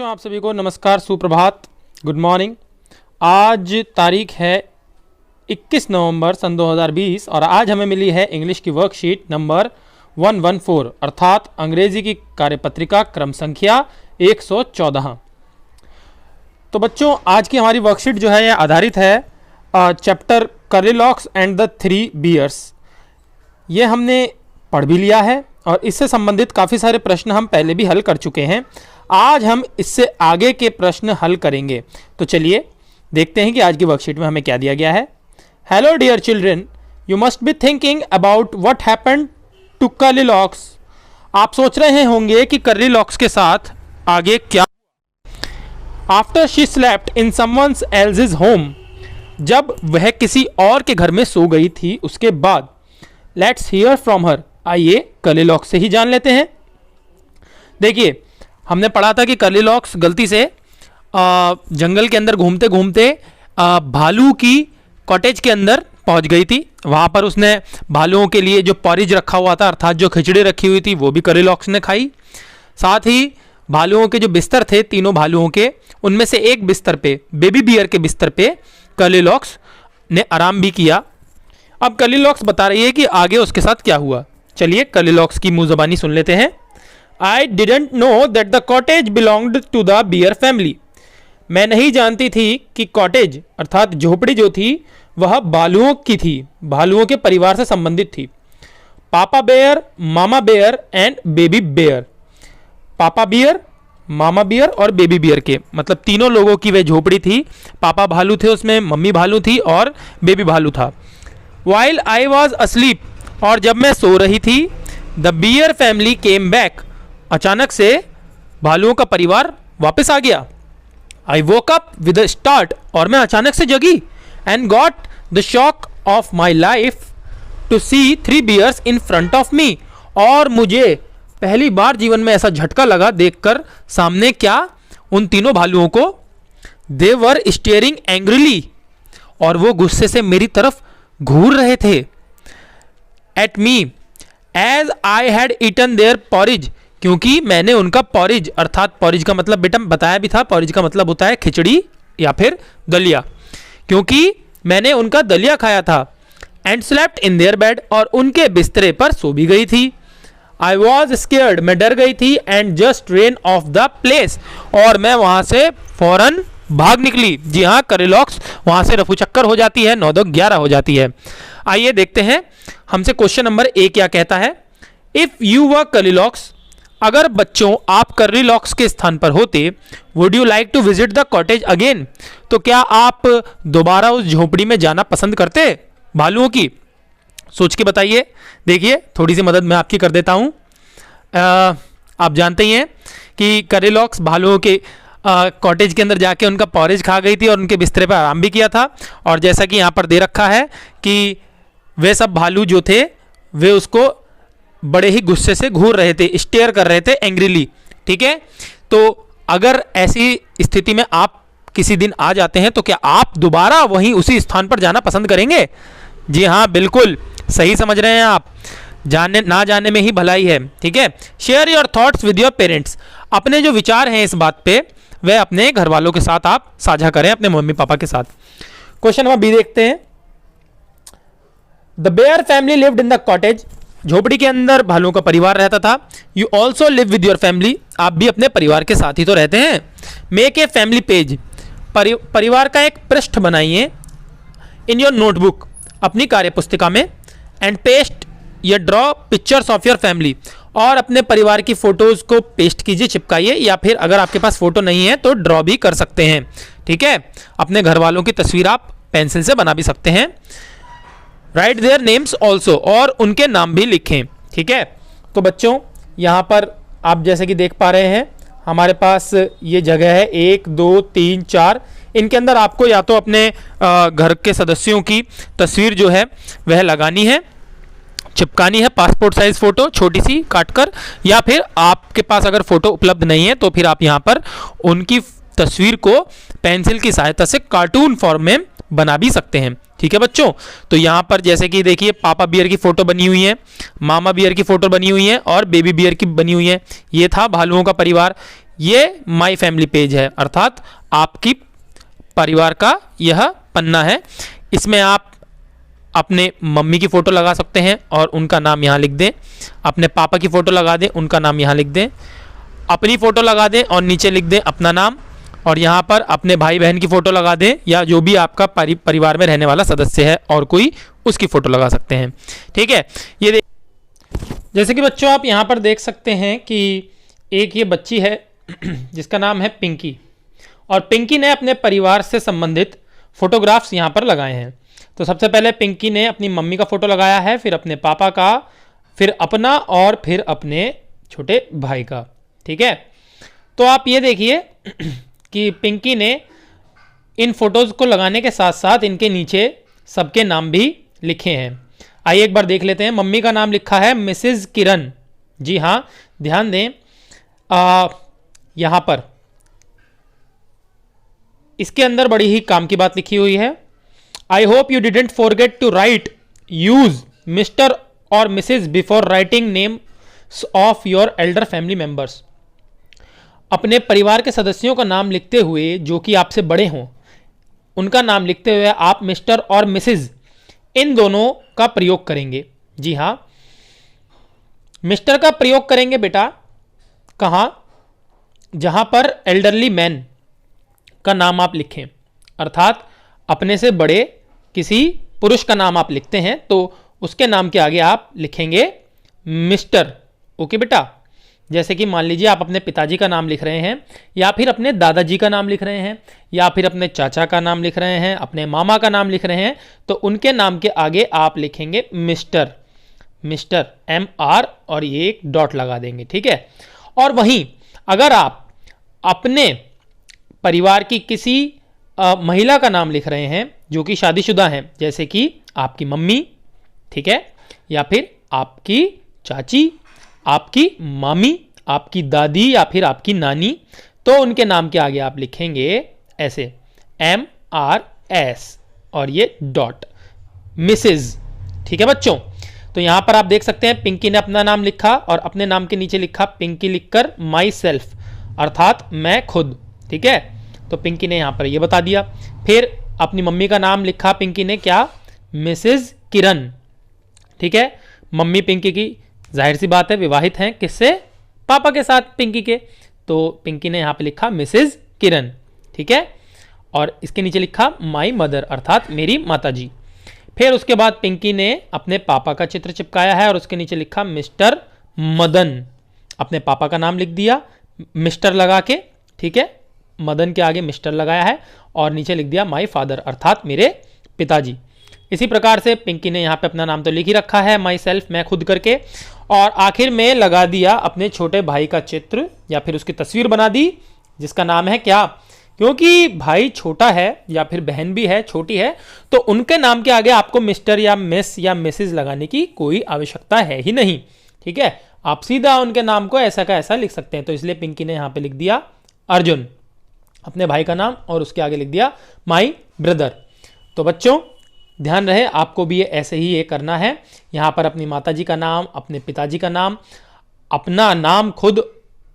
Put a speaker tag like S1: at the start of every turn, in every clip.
S1: बच्चों, आप सभी को नमस्कार, सुप्रभात, गुड मॉर्निंग। आज तारीख है 21 नवंबर सन 2020 और आज हमें मिली है इंग्लिश की वर्कशीट नंबर 114 अर्थात अंग्रेजी की कार्यपत्रिका क्रम संख्या 114। तो बच्चों, आज की हमारी वर्कशीट जो है यह आधारित है chapter Curlylocks and the three bears. ये हमने पढ़ भी लिया है और इससे संबंधित काफ़ी सारे प्रश्न हम पहले भी हल कर चुके हैं। आज हम इससे आगे के प्रश्न हल करेंगे। तो चलिए देखते हैं कि आज की वर्कशीट में हमें क्या दिया गया है। Hello dear children, you must be thinking about what happened to Curlylocks. आप सोच रहे होंगे कि कर्लीलॉक्स के साथ आगे क्या। After she slept in someone else's home, जब वह किसी और के घर में सो गई थी उसके बाद। लेट्स हियर फ्रॉम हर, आइए कर्लीलॉक्स से ही जान लेते हैं। देखिए, हमने पढ़ा था कि कर्लीलॉक्स गलती से जंगल के अंदर घूमते घूमते भालू की कॉटेज के अंदर पहुंच गई थी। वहां पर उसने भालुओं के लिए जो पॉरिज रखा हुआ था अर्थात जो खिचड़ी रखी हुई थी वो भी कर्लीलॉक्स ने खाई। साथ ही भालुओं के जो बिस्तर थे, तीनों भालुओं के, उनमें से एक बिस्तर पे, बेबी बियर के बिस्तर पे कर्लीलॉक्स ने आराम भी किया। अब कर्लीलॉक्स बता रही है कि आगे उसके साथ क्या हुआ। चलिए कर्लीलॉक्स की मुंह ज़बानी सुन लेते हैं। I didn't know that the cottage belonged to the bear family. मैं नहीं जानती थी कि कॉटेज अर्थात झोपड़ी जो थी वह भालुओं की थी, भालुओं के परिवार से संबंधित थी। Papa bear, mama bear and baby bear. Papa bear, mama bear और बेबी बियर के मतलब तीनों लोगों की वह झोपड़ी थी। पापा भालू थे उसमें, मम्मी भालू थी और बेबी भालू था। While I was asleep, और जब मैं सो रही थी, the bear family came back. अचानक से भालुओं का परिवार वापस आ गया। I woke up with a start, और मैं अचानक से जगी। And got the shock of my life to see three bears in front of me. और मुझे पहली बार जीवन में ऐसा झटका लगा देखकर सामने क्या, उन तीनों भालुओं को। They were staring angrily, और वो गुस्से से मेरी तरफ घूर रहे थे। At me as I had eaten their porridge, क्योंकि मैंने उनका पॉरिज अर्थात पॉरिज का मतलब बेटा बताया भी था, पॉरिज का मतलब होता है खिचड़ी या फिर दलिया, क्योंकि मैंने उनका दलिया खाया था। And slept in their bed, और उनके बिस्तरे पर सो भी गई थी। आई वॉज स्केयर्ड, मैं डर गई थी। And just rain of the place, और मैं वहां से फौरन भाग निकली। जी हाँ, कर्लीलॉक्स वहां से रफू चक्कर हो जाती है, 9-11 हो जाती है। आइए देखते हैं हमसे क्वेश्चन नंबर ए क्या कहता है। इफ यू वर कर्लीलॉक्स, अगर बच्चों आप कर्लीलॉक्स के स्थान पर होते, would you like to visit the cottage again, तो क्या आप दोबारा उस झोपड़ी में जाना पसंद करते भालुओं की? सोच के बताइए। देखिए, थोड़ी सी मदद मैं आपकी कर देता हूं। आप जानते ही हैं कि कर्लीलॉक्स भालुओं के कॉटेज के अंदर जाके उनका पॉरेज खा गई थी और उनके बिस्तरे पर आराम भी किया था। और जैसा कि यहाँ पर दे रखा है कि वे सब भालू जो थे वे उसको बड़े ही गुस्से से घूर रहे थे, स्टेयर कर रहे थे एंग्रीली। ठीक है, तो अगर ऐसी स्थिति में आप किसी दिन आ जाते हैं तो क्या आप दोबारा वहीं उसी स्थान पर जाना पसंद करेंगे? जी हाँ, बिल्कुल सही समझ रहे हैं आप, जाने ना जाने में ही भलाई है। ठीक है, share your thoughts with your parents. अपने जो विचार हैं इस बात पे वह अपने घर वालों के साथ आप साझा करें, अपने मम्मी पापा के साथ। क्वेश्चन नंबर बी देखते हैं। The bear family lived in the cottage, झोपड़ी के अंदर भालुओं का परिवार रहता था। You also live with your family, आप भी अपने परिवार के साथ ही तो रहते हैं। मेक ए फैमिली पेज, परिवार का एक पृष्ठ बनाइए। इन योर नोटबुक, अपनी कार्य पुस्तिका में। एंड पेस्ट या draw pictures of your family, और अपने परिवार की फोटोज को पेस्ट कीजिए, चिपकाइए, या फिर अगर आपके पास फोटो नहीं है तो ड्रॉ भी कर सकते हैं। ठीक है, अपने घर वालों की तस्वीर आप पेंसिल से बना भी सकते हैं। राइट देयर नेम्स ऑल्सो, और उनके नाम भी लिखें। ठीक है, तो बच्चों यहाँ पर आप जैसे कि देख पा रहे हैं हमारे पास ये जगह है 1 2 3 4। इनके अंदर आपको या तो अपने घर के सदस्यों की तस्वीर जो है वह लगानी है, चिपकानी है, पासपोर्ट साइज फोटो छोटी सी काटकर, या फिर आपके पास अगर फोटो उपलब्ध नहीं है तो फिर आप यहाँ पर उनकी तस्वीर को पेंसिल की सहायता से कार्टून फॉर्म में बना भी सकते हैं। ठीक है बच्चों, तो यहाँ पर जैसे कि देखिए पापा बियर की फोटो बनी हुई है, मामा बियर की फोटो बनी हुई है और बेबी बियर की बनी हुई है। ये था भालुओं का परिवार। ये माय फैमिली पेज है, अर्थात आपकी परिवार का यह पन्ना है। इसमें आप अपने मम्मी की फ़ोटो लगा सकते हैं और उनका नाम यहाँ लिख दें, अपने पापा की फ़ोटो लगा दें, उनका नाम यहाँ लिख दें, अपनी फ़ोटो लगा दें और नीचे लिख दें अपना नाम, और यहाँ पर अपने भाई बहन की फ़ोटो लगा दें या जो भी आपका परिवार में रहने वाला सदस्य है और कोई उसकी फ़ोटो लगा सकते हैं। ठीक है, ये जैसे कि बच्चों आप यहाँ पर देख सकते हैं कि एक ये बच्ची है जिसका नाम है पिंकी, और पिंकी ने अपने परिवार से संबंधित फोटोग्राफ्स यहाँ पर लगाए हैं। तो सबसे पहले पिंकी ने अपनी मम्मी का फ़ोटो लगाया है, फिर अपने पापा का, फिर अपना और फिर अपने छोटे भाई का। ठीक है, तो आप ये देखिए कि पिंकी ने इन फोटोज़ को लगाने के साथ साथ इनके नीचे सबके नाम भी लिखे हैं। आइए एक बार देख लेते हैं। मम्मी का नाम लिखा है मिसेज किरण। जी हाँ, ध्यान दें यहाँ पर इसके अंदर बड़ी ही काम की बात लिखी हुई है। I hope you didn't forget to write use Mr और Mrs before writing names of your elder family members. अपने परिवार के सदस्यों का नाम लिखते हुए जो कि आपसे बड़े हों, उनका नाम लिखते हुए आप मिस्टर और मिसेज इन दोनों का प्रयोग करेंगे। जी हाँ, मिस्टर का प्रयोग करेंगे बेटा कहाँ? जहाँ पर एल्डरली मैन का नाम आप लिखें, अर्थात अपने से बड़े किसी पुरुष का नाम आप लिखते हैं तो उसके नाम के आगे आप लिखेंगे मिस्टर। ओके बेटा, जैसे कि मान लीजिए आप अपने पिताजी का नाम लिख रहे हैं, या फिर अपने दादाजी का नाम लिख रहे हैं, या फिर अपने चाचा का नाम लिख रहे हैं, अपने मामा का नाम लिख रहे हैं, तो उनके नाम के आगे आप लिखेंगे मिस्टर, मिस्टर MR और ये एक डॉट लगा देंगे। ठीक है, और वहीं अगर आप अपने परिवार की किसी महिला का नाम लिख रहे हैं जो कि शादीशुदा हैं, जैसे कि आपकी मम्मी, ठीक है, या फिर आपकी चाची, आपकी मामी, आपकी दादी या फिर आपकी नानी, तो उनके नाम के आगे आप लिखेंगे ऐसे MRS और ये डॉट मिसेज। ठीक है बच्चों, तो यहां पर आप देख सकते हैं पिंकी ने अपना नाम लिखा और अपने नाम के नीचे लिखा पिंकी लिखकर माई सेल्फ, अर्थात मैं खुद। ठीक है, तो पिंकी ने यहां पर ये बता दिया। फिर अपनी मम्मी का नाम लिखा पिंकी ने, क्या? मिसेज किरण। ठीक है, मम्मी पिंकी की जाहिर सी बात है विवाहित हैं, किससे? पापा के साथ पिंकी के, तो पिंकी ने यहाँ पे लिखा मिसेज किरण। ठीक है, और इसके नीचे लिखा माई मदर, अर्थात मेरी माताजी। फिर उसके बाद पिंकी ने अपने पापा का चित्र चिपकाया है और उसके नीचे लिखा मिस्टर मदन, अपने पापा का नाम लिख दिया मिस्टर लगा के। ठीक है, मदन के आगे मिस्टर लगाया है और नीचे लिख दिया माई फादर, अर्थात मेरे पिताजी। इसी प्रकार से पिंकी ने यहाँ पे अपना नाम तो लिख ही रखा है माई सेल्फ, मैं खुद करके, और आखिर में लगा दिया अपने छोटे भाई का चित्र या फिर उसकी तस्वीर बना दी जिसका नाम है क्या? क्योंकि भाई छोटा है या फिर बहन भी है, छोटी है, तो उनके नाम के आगे आपको मिस्टर या मिस या मिसेज लगाने की कोई आवश्यकता है ही नहीं। ठीक है, आप सीधा उनके नाम को ऐसा का ऐसा लिख सकते हैं। तो इसलिए पिंकी ने यहाँ पे लिख दिया अर्जुन, अपने भाई का नाम, और उसके आगे लिख दिया माई ब्रदर। तो बच्चों ध्यान रहे, आपको भी ऐसे ही ये करना है। यहाँ पर अपनी माताजी का नाम, अपने पिताजी का नाम, अपना नाम खुद,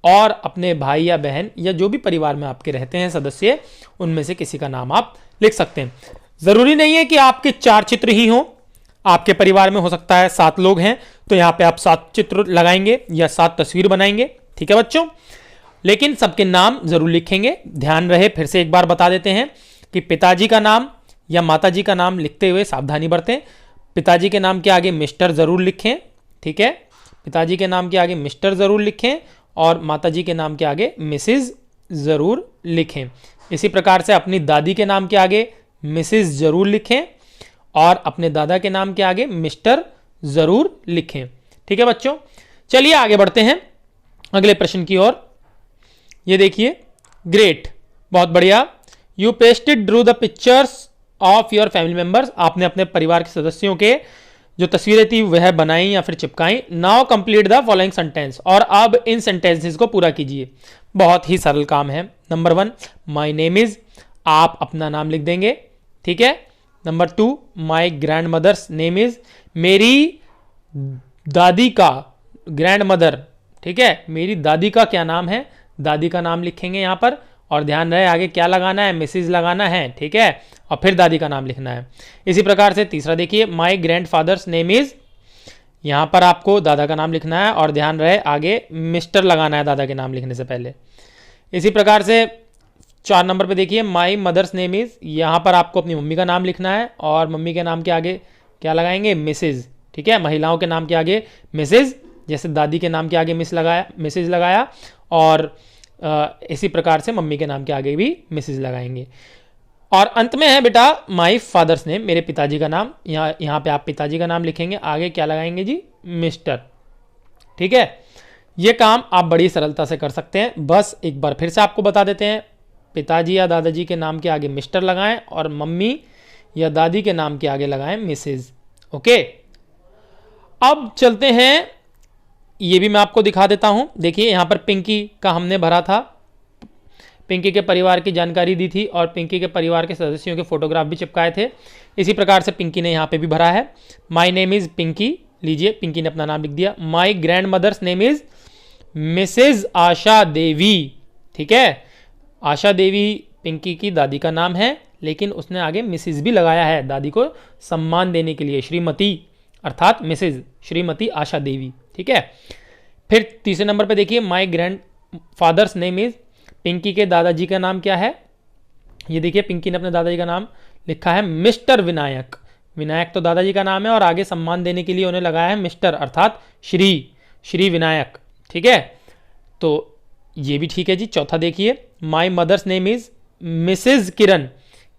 S1: और अपने भाई या बहन या जो भी परिवार में आपके रहते हैं सदस्य, उनमें से किसी का नाम आप लिख सकते हैं। जरूरी नहीं है कि आपके 4 चित्र ही हों, आपके परिवार में हो सकता है 7 लोग हैं, तो यहाँ पे आप 7 चित्र लगाएंगे या 7 तस्वीर बनाएंगे। ठीक है बच्चों, लेकिन सबके नाम जरूर लिखेंगे। ध्यान रहे, फिर से एक बार बता देते हैं कि पिताजी का नाम या माताजी का नाम लिखते हुए सावधानी बरतें। पिताजी के नाम के आगे मिस्टर जरूर लिखें। ठीक है, पिताजी के नाम के आगे मिस्टर जरूर लिखें और माताजी के नाम के आगे मिसेज जरूर लिखें। इसी प्रकार से अपनी दादी के नाम के आगे मिसेज जरूर लिखें और अपने दादा के नाम के आगे मिस्टर जरूर लिखें। ठीक है बच्चों, चलिए आगे बढ़ते हैं अगले प्रश्न की ओर। ये देखिए, ग्रेट, बहुत बढ़िया। You pasted Drew the pictures of your family members, आपने अपने परिवार के सदस्यों के जो तस्वीरें थी वह बनाई या फिर चिपकाई। Now complete the following sentence, और अब इन सेंटेंसेस को पूरा कीजिए। बहुत ही सरल काम है। नंबर 1, माई नेम इज, आप अपना नाम लिख देंगे। ठीक है। Number 2, my grandmother's name is, मेरी दादी का, ग्रैंड मदर, ठीक है, मेरी दादी का क्या नाम है? दादी का नाम लिखेंगे यहाँ पर, और ध्यान रहे आगे क्या लगाना है, मिसेज लगाना है, ठीक है, और फिर दादी का नाम लिखना है। इसी प्रकार से तीसरा देखिए, my grandfather's name is, यहाँ पर आपको दादा का नाम लिखना है और ध्यान रहे आगे मिस्टर लगाना है दादा के नाम लिखने से पहले। इसी प्रकार से 4 नंबर पे देखिए, माई मदर्स नेम इज, यहाँ पर आपको अपनी मम्मी का नाम लिखना है और मम्मी के नाम के आगे क्या लगाएंगे, मिसेज, ठीक है, महिलाओं के नाम के आगे मिसेज, जैसे दादी के नाम के आगे मिसेज लगाया, और इसी प्रकार से मम्मी के नाम के आगे भी मिसेज लगाएंगे। और अंत में है बेटा माई फादर्स नेम, मेरे पिताजी का नाम, यहाँ पे आप पिताजी का नाम लिखेंगे, आगे क्या लगाएंगे जी, मिस्टर, ठीक है। ये काम आप बड़ी सरलता से कर सकते हैं। बस एक बार फिर से आपको बता देते हैं, पिताजी या दादाजी के नाम के आगे मिस्टर लगाएं और मम्मी या दादी के नाम के आगे लगाएं मिसेज, ओके। अब चलते हैं, ये भी मैं आपको दिखा देता हूं। देखिए यहाँ पर पिंकी का हमने भरा था, पिंकी के परिवार की जानकारी दी थी और पिंकी के परिवार के सदस्यों के फोटोग्राफ भी चिपकाए थे। इसी प्रकार से पिंकी ने यहाँ पे भी भरा है, माई नेम इज पिंकी, लीजिए पिंकी ने अपना नाम लिख दिया। My grandmother's name is Mrs Asha Devi, ठीक है, आशा देवी पिंकी की दादी का नाम है, लेकिन उसने आगे मिसेज भी लगाया है दादी को सम्मान देने के लिए, श्रीमती अर्थात मिसेज, श्रीमती आशा देवी, ठीक है। फिर तीसरे नंबर पे देखिए, my grandfather's name is, Pinky के दादाजी का नाम क्या है, ये देखिए पिंकी ने अपने दादाजी का नाम लिखा है मिस्टर विनायक, विनायक तो दादाजी का नाम है और आगे सम्मान देने के लिए उन्हें लगाया है मिस्टर अर्थात श्री विनायक, ठीक है, तो ये भी ठीक है जी। चौथा देखिए, my mother's name is Mrs Kiran,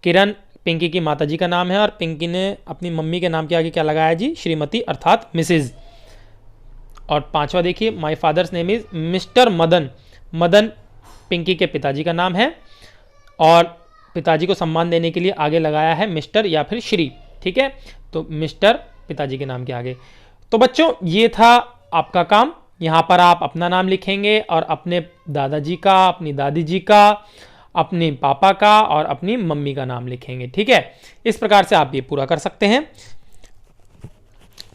S1: Kiran Pinki की माताजी का नाम है और पिंकी ने अपनी मम्मी के नाम के आगे क्या लगाया जी, श्रीमती अर्थात मिसेज। और पांचवा देखिए, my father's name is Mr Madan, Madan Pinky के पिताजी का नाम है और पिताजी को सम्मान देने के लिए आगे लगाया है मिस्टर या फिर श्री, ठीक है, तो मिस्टर पिताजी के नाम के आगे। तो बच्चों ये था आपका काम, यहाँ पर आप अपना नाम लिखेंगे और अपने दादाजी का, अपनी दादी जी का, अपने पापा का और अपनी मम्मी का नाम लिखेंगे, ठीक है। इस प्रकार से आप ये पूरा कर सकते हैं।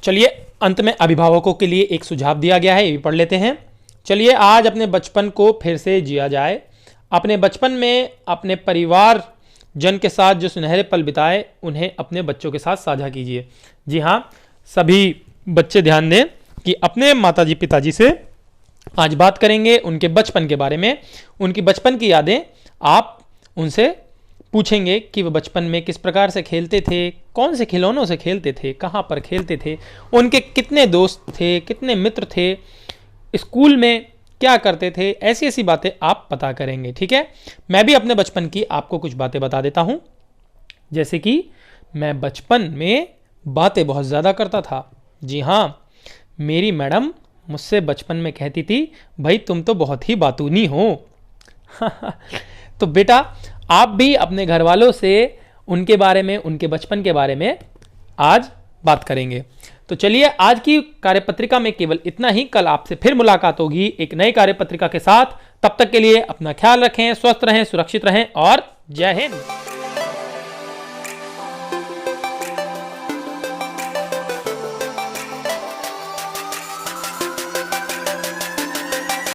S1: चलिए अंत में अभिभावकों के लिए एक सुझाव दिया गया है, ये भी पढ़ लेते हैं। चलिए आज अपने बचपन को फिर से जिया जाए। अपने बचपन में अपने परिवार जन के साथ जो सुनहरे पल बिताए उन्हें अपने बच्चों के साथ साझा कीजिए। जी हाँ, सभी बच्चे ध्यान दें कि अपने माताजी पिताजी से आज बात करेंगे उनके बचपन के बारे में, उनकी बचपन की यादें आप उनसे पूछेंगे कि वो बचपन में किस प्रकार से खेलते थे, कौन से खिलौनों से खेलते थे, कहाँ पर खेलते थे, उनके कितने दोस्त थे, कितने मित्र थे, स्कूल में क्या करते थे, ऐसी ऐसी बातें आप पता करेंगे, ठीक है। मैं भी अपने बचपन की आपको कुछ बातें बता देता हूँ। जैसे कि मैं बचपन में बातें बहुत ज़्यादा करता था। जी हाँ, मेरी मैडम मुझसे बचपन में कहती थी, भाई तुम तो बहुत ही बातूनी हो। तो बेटा आप भी अपने घर वालों से उनके बारे में, उनके बचपन के बारे में आज बात करेंगे। तो चलिए आज की कार्यपत्रिका में केवल इतना ही। कल आपसे फिर मुलाकात होगी एक नई कार्यपत्रिका के साथ। तब तक के लिए अपना ख्याल रखें, स्वस्थ रहें, सुरक्षित रहें और जय हिंद।